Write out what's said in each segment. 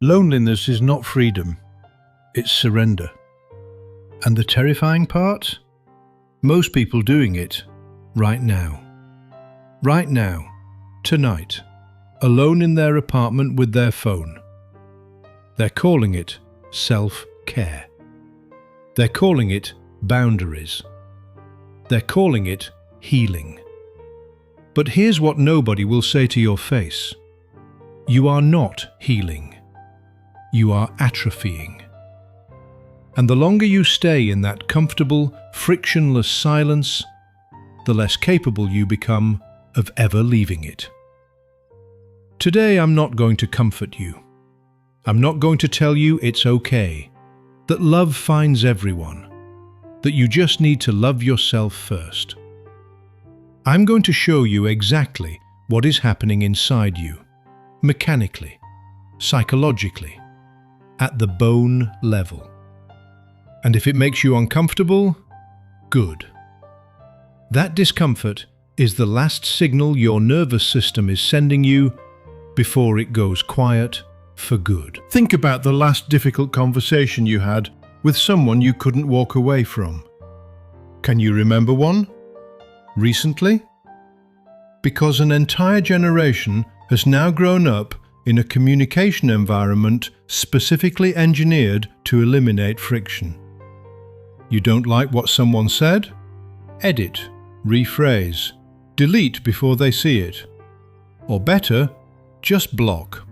Loneliness is not freedom, it's surrender. And the terrifying part? Most people doing it right now. Right now, tonight, alone in their apartment with their phone. They're calling it self-care. They're calling it boundaries. They're calling it healing. But here's what nobody will say to your face. You are not healing. You are atrophying. And the longer you stay in that comfortable, frictionless silence, the less capable you become of ever leaving it. Today I'm not going to comfort you. I'm not going to tell you it's okay, that love finds everyone, that you just need to love yourself first. I'm going to show you exactly what is happening inside you, mechanically, psychologically, at the bone level. And if it makes you uncomfortable, good. That discomfort is the last signal your nervous system is sending you before it goes quiet for good. Think about the last difficult conversation you had with someone you couldn't walk away from. Can you remember one? Recently? Because an entire generation has now grown up in a communication environment specifically engineered to eliminate friction. You don't like what someone said? Edit, rephrase, delete before they see it. Or better, just block.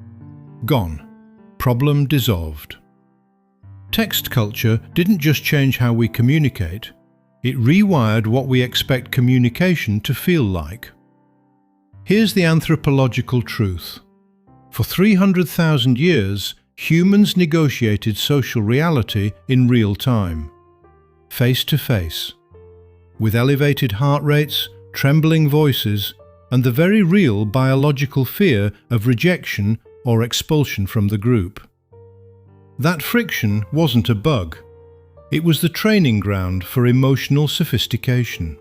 Gone. Problem dissolved. Text culture didn't just change how we communicate, it rewired what we expect communication to feel like. Here's the anthropological truth. For 300,000 years, humans negotiated social reality in real time, face to face, with elevated heart rates, trembling voices, and the very real biological fear of rejection or expulsion from the group. That friction wasn't a bug. It was the training ground for emotional sophistication.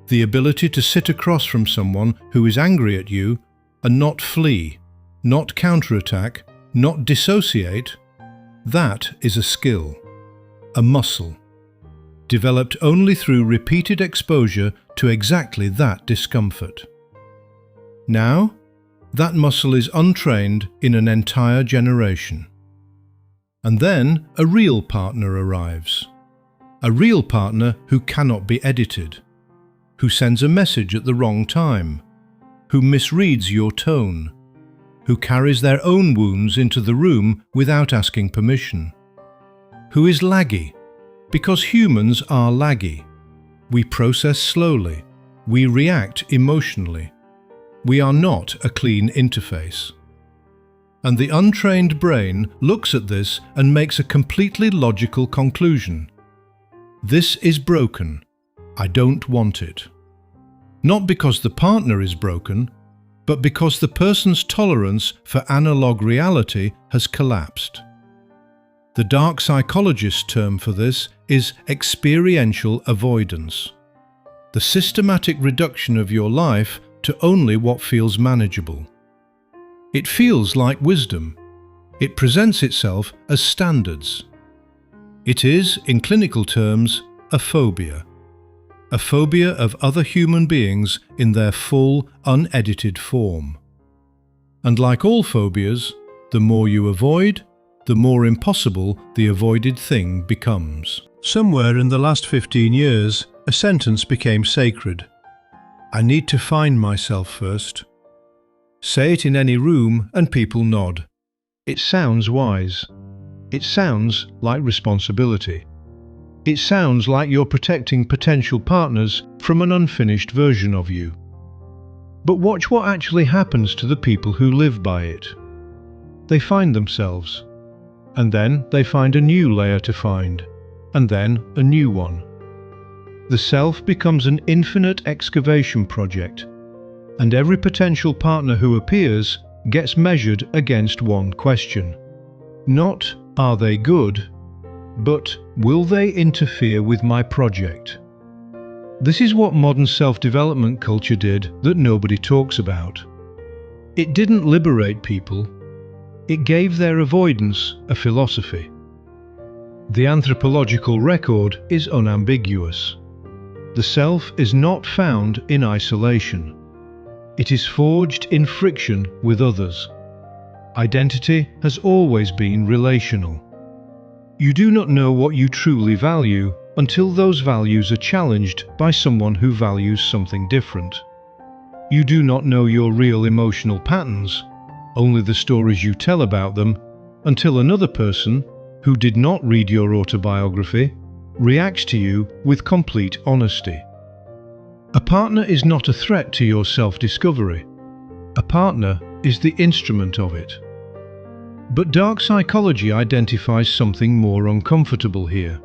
The ability to sit across from someone who is angry at you and not flee, not counterattack, not dissociate, that is a skill, a muscle, developed only through repeated exposure to exactly that discomfort. Now, that muscle is untrained in an entire generation. And then a real partner arrives. A real partner who cannot be edited, who sends a message at the wrong time, who misreads your tone, who carries their own wounds into the room without asking permission, who is laggy, because humans are laggy. We process slowly, we react emotionally. We are not a clean interface. And the untrained brain looks at this and makes a completely logical conclusion. This is broken. I don't want it. Not because the partner is broken, but because the person's tolerance for analog reality has collapsed. The dark psychologist term for this is experiential avoidance. The systematic reduction of your life to only what feels manageable. It feels like wisdom. It presents itself as standards. It is, in clinical terms, a phobia. A phobia of other human beings in their full, unedited form. And like all phobias, the more you avoid, the more impossible the avoided thing becomes. Somewhere in the last 15 years, a sentence became sacred. I need to find myself first. Say it in any room and people nod. It sounds wise. It sounds like responsibility. It sounds like you're protecting potential partners from an unfinished version of you. But watch what actually happens to the people who live by it. They find themselves. And then they find a new layer to find. And then a new one. The self becomes an infinite excavation project. And every potential partner who appears gets measured against one question. Not, are they good? But, will they interfere with my project? This is what modern self-development culture did that nobody talks about. It didn't liberate people. It gave their avoidance a philosophy. The anthropological record is unambiguous. The self is not found in isolation. It is forged in friction with others. Identity has always been relational. You do not know what you truly value until those values are challenged by someone who values something different. You do not know your real emotional patterns, only the stories you tell about them, until another person, who did not read your autobiography, reacts to you with complete honesty. A partner is not a threat to your self-discovery. A partner is the instrument of it. But dark psychology identifies something more uncomfortable here.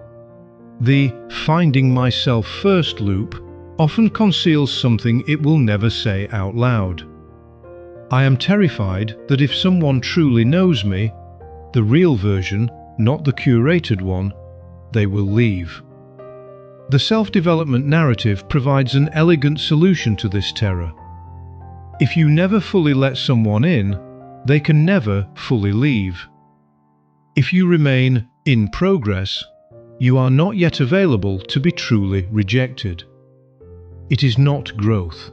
The finding myself first loop often conceals something it will never say out loud. I am terrified that if someone truly knows me, the real version, not the curated one, they will leave. The self-development narrative provides an elegant solution to this terror. If you never fully let someone in, they can never fully leave. If you remain in progress, you are not yet available to be truly rejected. It is not growth.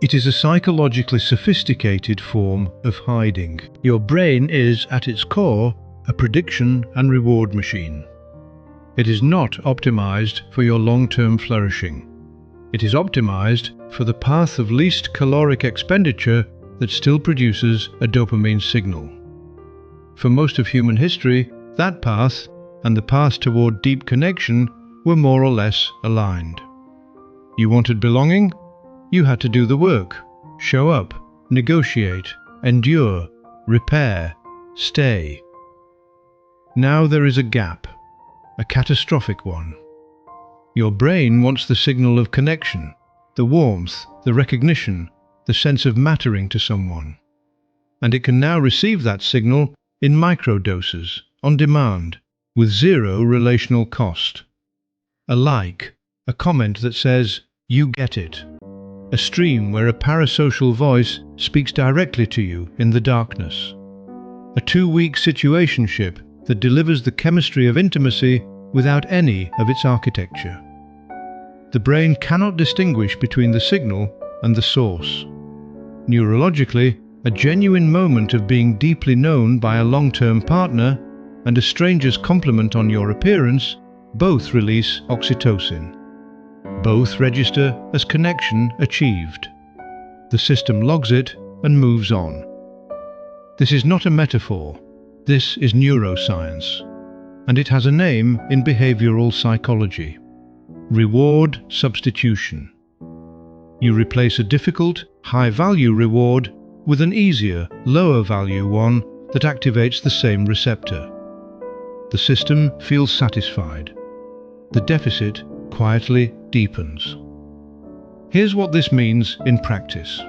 It is a psychologically sophisticated form of hiding. Your brain is, at its core, a prediction and reward machine. It is not optimized for your long-term flourishing. It is optimized for the path of least caloric expenditure that still produces a dopamine signal. For most of human history, that path and the path toward deep connection were more or less aligned. You wanted belonging? You had to do the work, show up, negotiate, endure, repair, stay. Now there is a gap, a catastrophic one. Your brain wants the signal of connection, the warmth, the recognition, the sense of mattering to someone. And it can now receive that signal in microdoses, on demand, with zero relational cost. A like, a comment that says, "You get it." A stream where a parasocial voice speaks directly to you in the darkness. A 2-week situationship that delivers the chemistry of intimacy without any of its architecture. The brain cannot distinguish between the signal and the source. Neurologically, a genuine moment of being deeply known by a long-term partner and a stranger's compliment on your appearance both release oxytocin. Both register as connection achieved. The system logs it and moves on. This is not a metaphor. This is neuroscience. And it has a name in behavioral psychology. Reward substitution. You replace a difficult, high-value reward with an easier, lower-value one that activates the same receptor. The system feels satisfied. The deficit quietly deepens. Here's what this means in practice.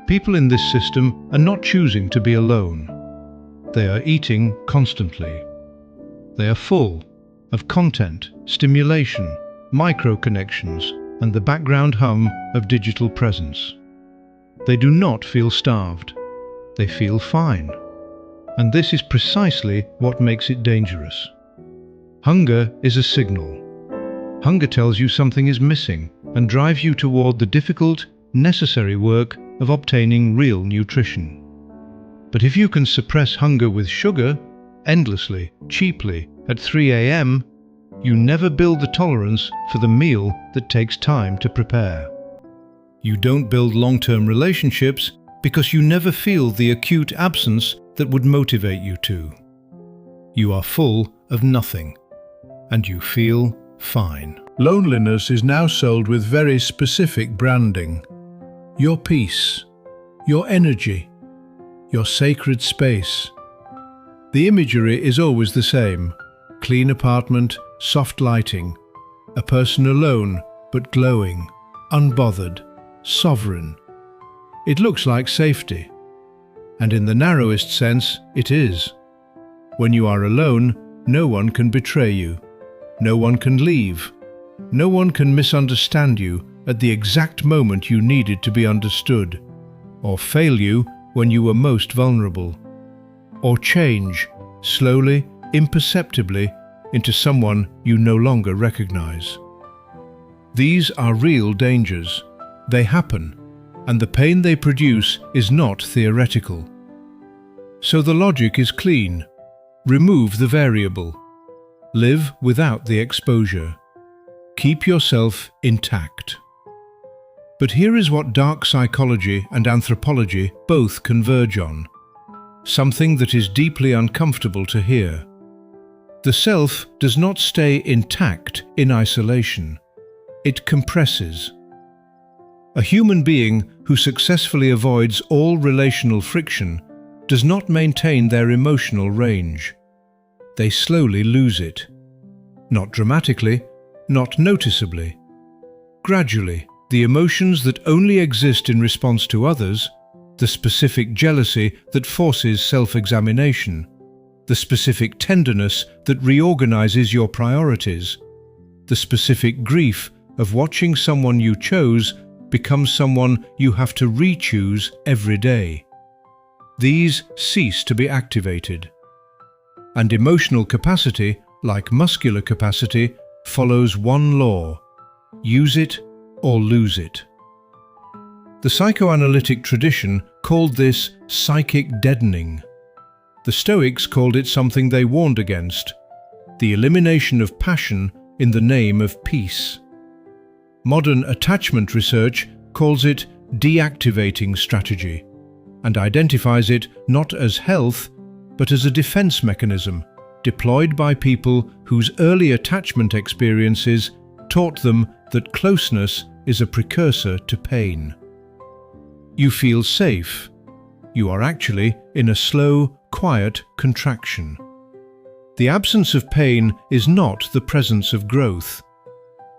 People in this system are not choosing to be alone. They are eating constantly. They are full of content, stimulation, micro-connections, and the background hum of digital presence. They do not feel starved. They feel fine. And this is precisely what makes it dangerous. Hunger is a signal. Hunger tells you something is missing and drives you toward the difficult, necessary work of obtaining real nutrition. But if you can suppress hunger with sugar, endlessly, cheaply, at 3 a.m., you never build the tolerance for the meal that takes time to prepare. You don't build long-term relationships because you never feel the acute absence that would motivate you to. You are full of nothing, and you feel fine. Loneliness is now sold with very specific branding. Your peace, your energy, your sacred space. The imagery is always the same. Clean apartment, soft lighting. A person alone, but glowing, unbothered, sovereign. It looks like safety. And in the narrowest sense, it is. When you are alone, no one can betray you. No one can leave. No one can misunderstand you at the exact moment you needed to be understood, or fail you when you were most vulnerable. or change, slowly, imperceptibly, into someone you no longer recognize. These are real dangers. They happen, and the pain they produce is not theoretical. So the logic is clean. Remove the variable. Live without the exposure. Keep yourself intact. But here is what dark psychology and anthropology both converge on. Something that is deeply uncomfortable to hear. The self does not stay intact in isolation. It compresses. A human being who successfully avoids all relational friction does not maintain their emotional range. They slowly lose it. Not dramatically, not noticeably. Gradually, the emotions that only exist in response to others, the specific jealousy that forces self-examination, the specific tenderness that reorganizes your priorities, the specific grief of watching someone you chose become someone you have to re-choose every day. These cease to be activated. And emotional capacity, like muscular capacity, follows one law: use it or lose it. The psychoanalytic tradition called this psychic deadening. The Stoics called it something they warned against: the elimination of passion in the name of peace. Modern attachment research calls it deactivating strategy and identifies it not as health but as a defense mechanism deployed by people whose early attachment experiences taught them that closeness is a precursor to pain. You feel safe. You are actually in a slow, quiet contraction. The absence of pain is not the presence of growth.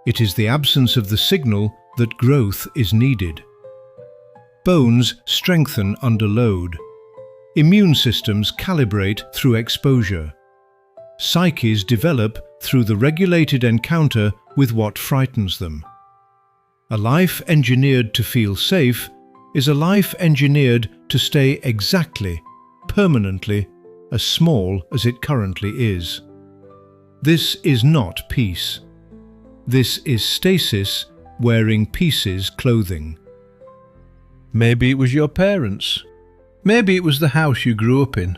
It is the absence of the signal that growth is needed. Bones strengthen under load. Immune systems calibrate through exposure. Psyches develop through the regulated encounter with what frightens them. A life engineered to feel safe is a life engineered to stay exactly, permanently, as small as it currently is. This is not peace. This is stasis wearing pieces clothing. Maybe it was your parents. Maybe it was the house you grew up in.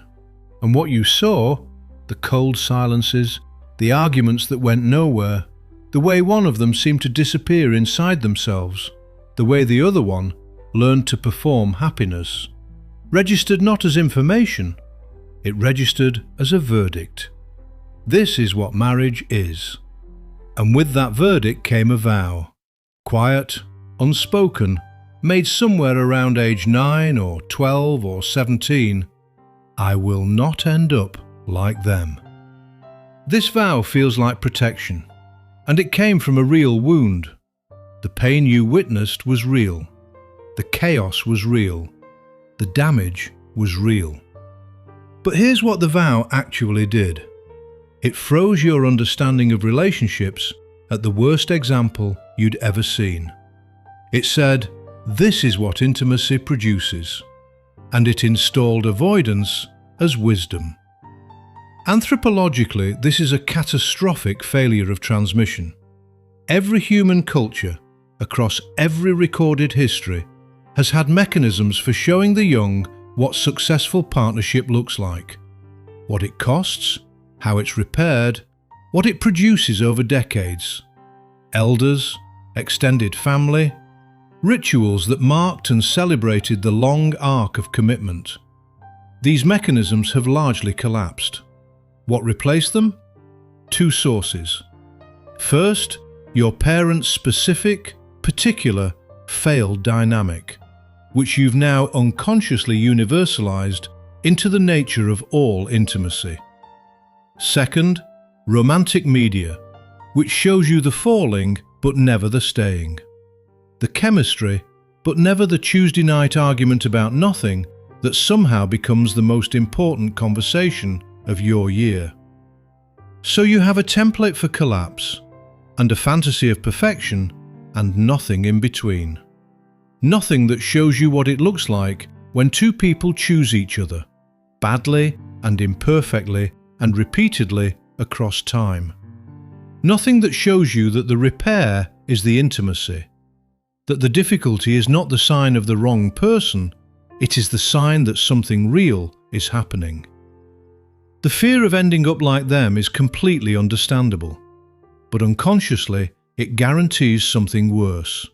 And what you saw, the cold silences, the arguments that went nowhere, the way one of them seemed to disappear inside themselves, the way the other one learned to perform happiness, registered not as information, it registered as a verdict. This is what marriage is. And with that verdict came a vow, quiet, unspoken, made somewhere around age 9 or 12 or 17, I will not end up like them. This vow feels like protection, and it came from a real wound. The pain you witnessed was real. The chaos was real. The damage was real. But here's what the vow actually did. It froze your understanding of relationships at the worst example you'd ever seen. It said, this is what intimacy produces. And it installed avoidance as wisdom. Anthropologically, this is a catastrophic failure of transmission. Every human culture, across every recorded history, has had mechanisms for showing the young what successful partnership looks like, what it costs, how it's repaired, what it produces over decades. Elders, extended family, rituals that marked and celebrated the long arc of commitment. These mechanisms have largely collapsed. What replaced them? Two sources. First, your parents' specific, particular, failed dynamic, which you've now unconsciously universalized into the nature of all intimacy. Second, romantic media, which shows you the falling but never the staying. The chemistry, but never the Tuesday night argument about nothing that somehow becomes the most important conversation of your year. So you have a template for collapse, and a fantasy of perfection, and nothing in between. Nothing that shows you what it looks like when two people choose each other, badly and imperfectly and repeatedly across time. Nothing that shows you that the repair is the intimacy, that the difficulty is not the sign of the wrong person, it is the sign that something real is happening. The fear of ending up like them is completely understandable, but unconsciously it guarantees something worse.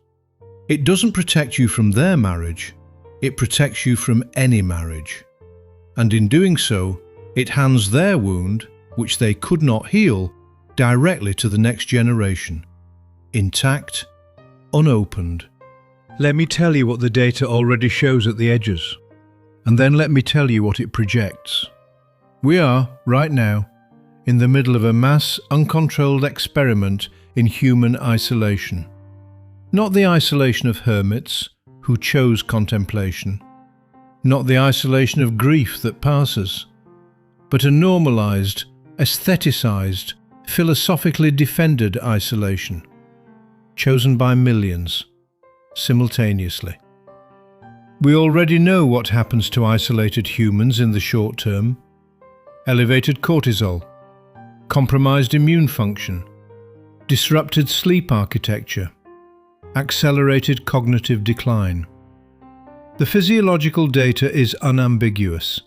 It doesn't protect you from their marriage, it protects you from any marriage. And in doing so, it hands their wound, which they could not heal, directly to the next generation, intact, unopened. Let me tell you what the data already shows at the edges, and then let me tell you what it projects. We are, right now, in the middle of a mass, uncontrolled experiment in human isolation. Not the isolation of hermits who chose contemplation, not the isolation of grief that passes, but a normalized, aestheticized, philosophically defended isolation, chosen by millions, simultaneously. We already know what happens to isolated humans in the short term: elevated cortisol, compromised immune function, disrupted sleep architecture, accelerated cognitive decline. The physiological data is unambiguous.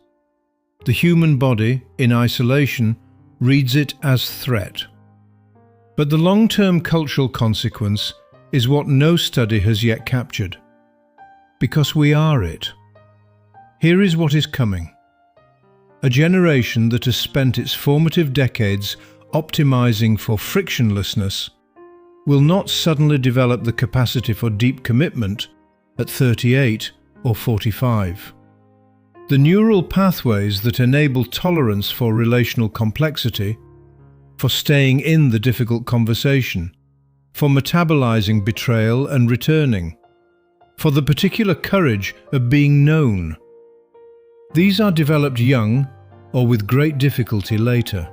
The human body, in isolation, reads it as threat. But the long-term cultural consequence is what no study has yet captured. Because we are it. Here is what is coming. A generation that has spent its formative decades optimizing for frictionlessness will not suddenly develop the capacity for deep commitment at 38 or 45. The neural pathways that enable tolerance for relational complexity, for staying in the difficult conversation, for metabolizing betrayal and returning, for the particular courage of being known. These are developed young or with great difficulty later.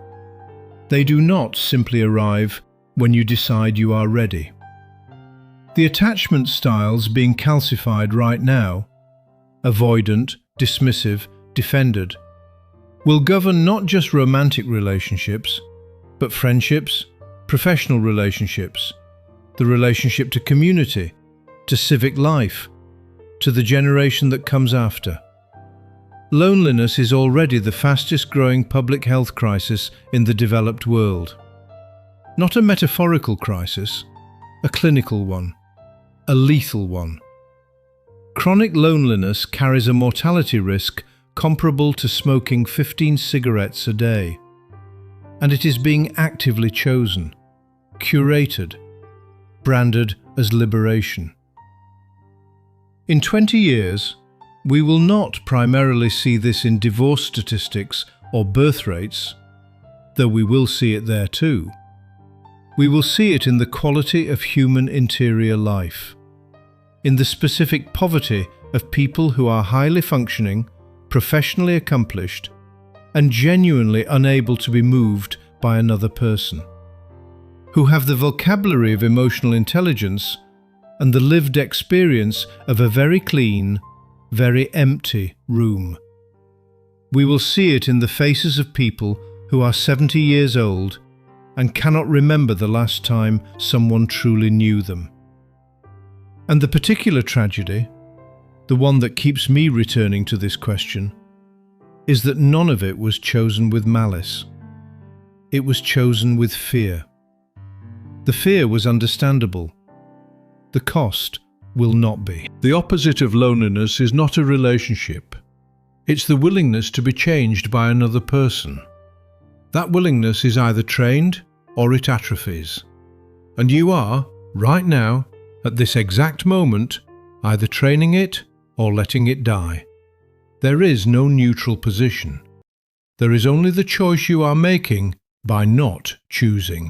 They do not simply arrive when you decide you are ready. The attachment styles being calcified right now, avoidant, dismissive, defended, will govern not just romantic relationships, but friendships, professional relationships, the relationship to community, to civic life, to the generation that comes after. Loneliness is already the fastest growing public health crisis in the developed world. Not a metaphorical crisis, a clinical one, a lethal one. Chronic loneliness carries a mortality risk comparable to smoking 15 cigarettes a day. And it is being actively chosen, curated, branded as liberation. In 20 years, we will not primarily see this in divorce statistics or birth rates, though we will see it there too. We will see it in the quality of human interior life, in the specific poverty of people who are highly functioning, professionally accomplished, and genuinely unable to be moved by another person, who have the vocabulary of emotional intelligence and the lived experience of a very clean, very empty room. We will see it in the faces of people who are 70 years old and cannot remember the last time someone truly knew them. And the particular tragedy, the one that keeps me returning to this question, is that none of it was chosen with malice. It was chosen with fear. The fear was understandable. The cost will not be. The opposite of loneliness is not a relationship. It's the willingness to be changed by another person. That willingness is either trained or it atrophies. And you are, right now, at this exact moment, either training it or letting it die. There is no neutral position. There is only the choice you are making by not choosing.